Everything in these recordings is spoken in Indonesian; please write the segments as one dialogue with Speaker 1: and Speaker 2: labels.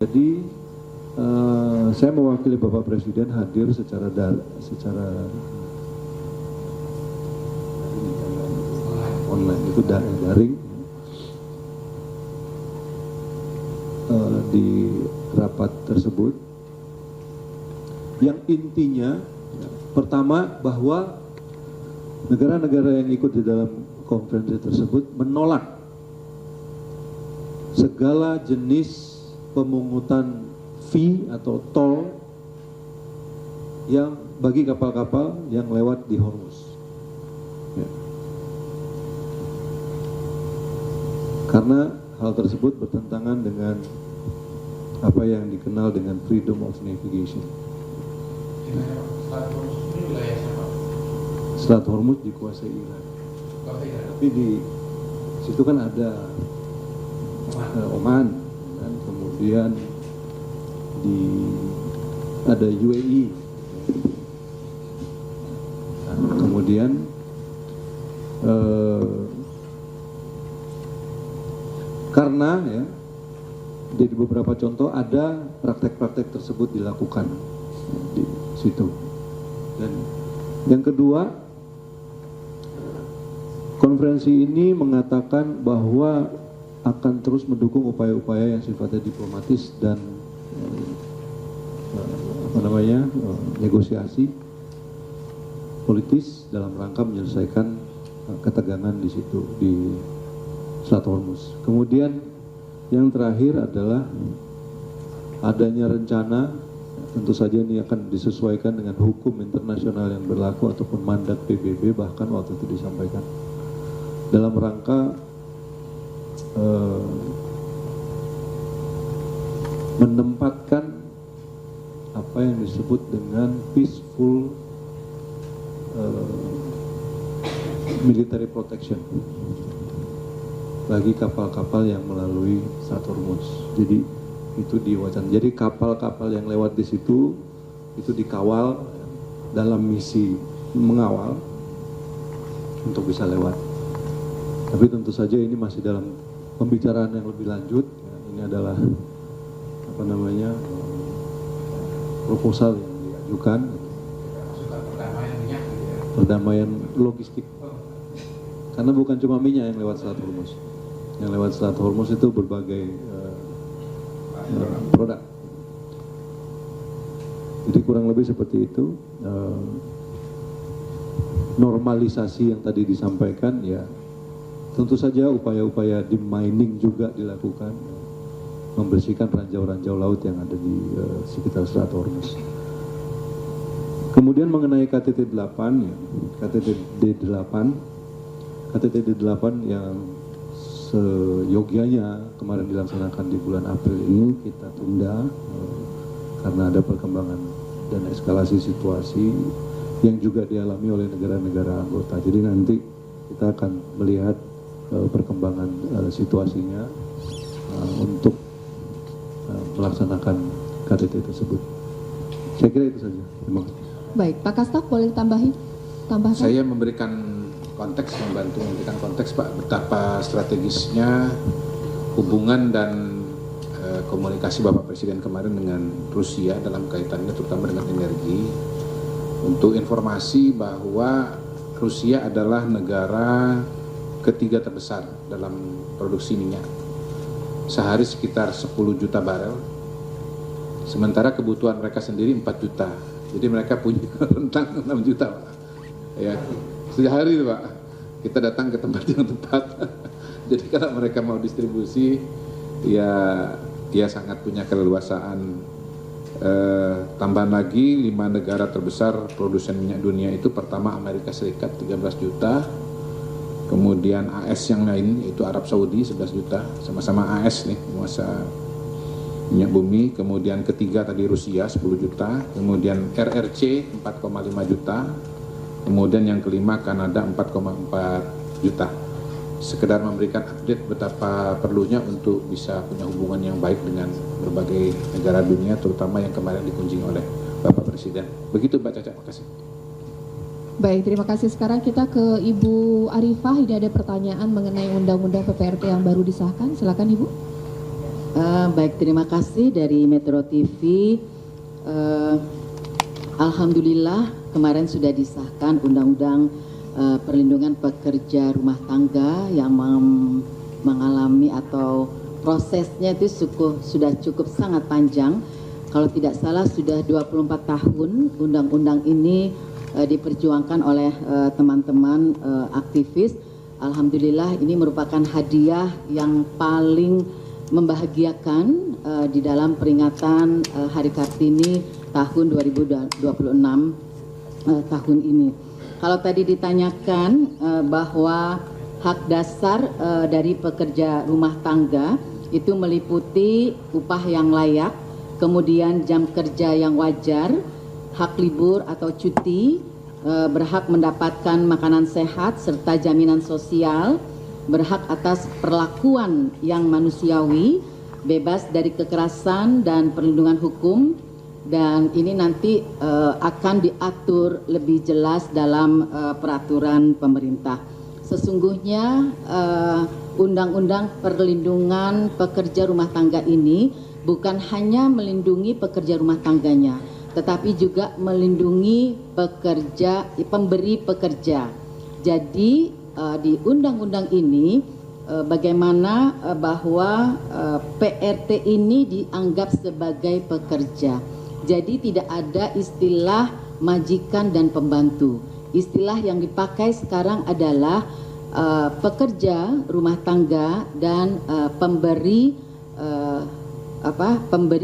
Speaker 1: Jadi saya mewakili Bapak Presiden hadir secara online, itu daring di rapat tersebut. Yang intinya, pertama bahwa negara-negara yang ikut di dalam konferensi tersebut menolak segala jenis pemungutan fee atau tol yang bagi kapal-kapal yang lewat di Hormuz. Ya. Karena hal tersebut bertentangan dengan apa yang dikenal dengan freedom of navigation. Selat Hormuz dikuasai Iran. Tapi di situ kan ada Oman. Dan kemudian ada UAE, nah, kemudian karena ya di beberapa contoh ada praktek-praktek tersebut dilakukan di situ. Dan yang kedua, konferensi ini mengatakan bahwa akan terus mendukung upaya-upaya yang sifatnya diplomatis dan negosiasi politis dalam rangka menyelesaikan ketegangan di situ di Selat Hormuz. Kemudian yang terakhir adalah adanya rencana, tentu saja ini akan disesuaikan dengan hukum internasional yang berlaku ataupun mandat PBB, bahkan waktu itu disampaikan dalam rangka menempatkan apa yang disebut dengan peaceful military protection bagi kapal-kapal yang melalui Selat Hormuz. Jadi itu diwacanakan. Jadi kapal-kapal yang lewat di situ itu dikawal dalam misi mengawal untuk bisa lewat. Tapi tentu saja ini masih dalam pembicaraan yang lebih lanjut. Ini adalah proposal yang diajukan, perdamaian logistik. Karena bukan cuma minyak yang lewat Selat Hormuz. Yang lewat Selat Hormuz itu berbagai produk. Jadi kurang lebih seperti itu. Normalisasi yang tadi disampaikan, ya tentu saja upaya-upaya di mining juga dilakukan, membersihkan ranjau-ranjau laut yang ada di sekitar Selat Hormuz. Kemudian mengenai KTT 8, ya, KTT D8 yang seyogianya kemarin dilaksanakan di bulan April ini kita tunda karena ada perkembangan dan eskalasi situasi yang juga dialami oleh negara-negara anggota. Jadi nanti kita akan melihat perkembangan situasinya untuk melaksanakan KTT tersebut. Saya kira itu saja. Terima kasih.
Speaker 2: Baik, Pak Kastaf boleh tambahkan?
Speaker 3: Saya membantu memberikan konteks Pak, betapa strategisnya hubungan dan komunikasi Bapak Presiden kemarin dengan Rusia dalam kaitannya terutama dengan energi. Untuk informasi bahwa Rusia adalah negara ketiga terbesar dalam produksi minyak. Sehari sekitar 10 juta barel. Sementara kebutuhan mereka sendiri 4 juta. Jadi mereka punya rentang 6 juta, Pak. Ya, sehari, Pak. Kita datang ke tempat yang tepat. Jadi kalau mereka mau distribusi, ya sangat punya keleluasaan. Tambahan lagi 5 negara terbesar produsen minyak dunia itu, pertama Amerika Serikat 13 juta, kemudian AS yang lain itu Arab Saudi 11 juta, sama-sama AS nih penguasa minyak bumi. Kemudian ketiga tadi Rusia 10 juta, kemudian RRC 4,5 juta, kemudian yang kelima Kanada 4,4 juta. Sekedar memberikan update betapa perlunya untuk bisa punya hubungan yang baik dengan berbagai negara dunia, terutama yang kemarin dikunjungi oleh Bapak Presiden. Begitu Mbak Caca, makasih.
Speaker 2: Baik, terima kasih. Sekarang kita ke Ibu Arifah. Ini ada pertanyaan mengenai Undang-Undang PPRT yang baru disahkan. Silakan Ibu.
Speaker 4: Baik, terima kasih dari Metro TV. Alhamdulillah kemarin sudah disahkan Undang-Undang Perlindungan Pekerja Rumah Tangga yang mengalami atau prosesnya itu sudah cukup sangat panjang. Kalau tidak salah sudah 24 tahun undang-undang ini diperjuangkan oleh teman-teman aktivis. Alhamdulillah ini merupakan hadiah yang paling membahagiakan di dalam peringatan Hari Kartini tahun 2026 tahun ini. Kalau tadi ditanyakan bahwa hak dasar dari pekerja rumah tangga itu meliputi upah yang layak, kemudian jam kerja yang wajar, hak libur atau cuti, berhak mendapatkan makanan sehat serta jaminan sosial, berhak atas perlakuan yang manusiawi, bebas dari kekerasan dan perlindungan hukum, dan ini nanti akan diatur lebih jelas dalam peraturan pemerintah. Sesungguhnya Undang-Undang Perlindungan Pekerja Rumah Tangga ini bukan hanya melindungi pekerja rumah tangganya, tetapi juga melindungi pemberi pekerja. Jadi di undang-undang ini bagaimana bahwa PRT ini dianggap sebagai pekerja. Jadi tidak ada istilah majikan dan pembantu. Istilah yang dipakai sekarang adalah pekerja rumah tangga dan pemberi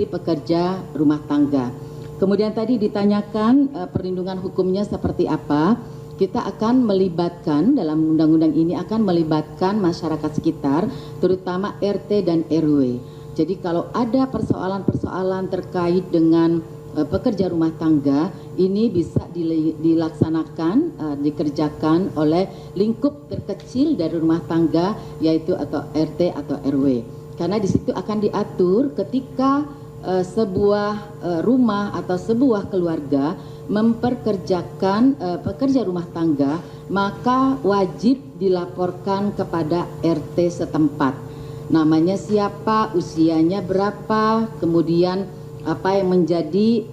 Speaker 4: pekerja rumah tangga. Kemudian tadi ditanyakan perlindungan hukumnya seperti apa. Kita akan melibatkan dalam undang-undang ini akan melibatkan masyarakat sekitar, terutama RT dan RW. Jadi kalau ada persoalan-persoalan terkait dengan pekerja rumah tangga, ini bisa dilaksanakan, dikerjakan oleh lingkup terkecil dari rumah tangga, yaitu atau RT atau RW. Karena di situ akan diatur ketika sebuah rumah atau sebuah keluarga memperkerjakan pekerja rumah tangga, maka wajib dilaporkan kepada RT setempat. Namanya siapa, usianya berapa, kemudian apa yang menjadi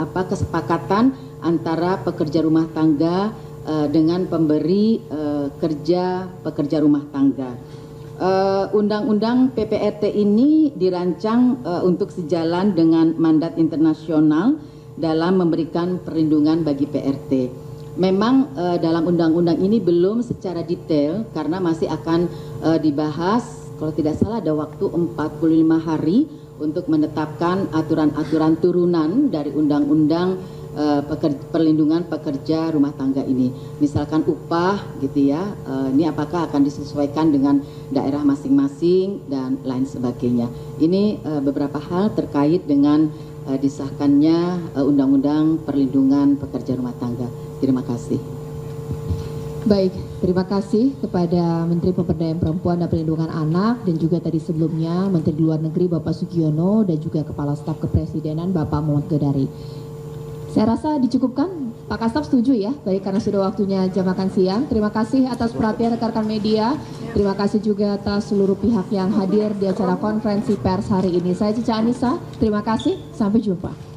Speaker 4: kesepakatan antara pekerja rumah tangga dengan pemberi pekerja rumah tangga. Undang-undang PPRT ini dirancang untuk sejalan dengan mandat internasional dalam memberikan perlindungan bagi PRT. Memang dalam undang-undang ini belum secara detail karena masih akan dibahas, kalau tidak salah ada waktu 45 hari untuk menetapkan aturan-aturan turunan dari undang-undang perlindungan pekerja rumah tangga ini. Misalkan upah gitu ya, ini apakah akan disesuaikan dengan daerah masing-masing dan lain sebagainya. Ini beberapa hal terkait dengan disahkannya Undang-Undang Perlindungan Pekerja Rumah Tangga. Terima kasih.
Speaker 2: Baik, terima kasih kepada Menteri Pemberdayaan Perempuan dan Perlindungan Anak dan juga tadi sebelumnya Menteri Luar Negeri Bapak Sugiono dan juga Kepala Staf Kepresidenan Bapak Muhammad Godari. Saya rasa dicukupkan, Pak Kastab setuju ya? Baik, karena sudah waktunya jam makan siang. Terima kasih atas perhatian rekan-rekan media. Terima kasih juga atas seluruh pihak yang hadir di acara konferensi pers hari ini. Saya Cica Anissa, terima kasih, sampai jumpa.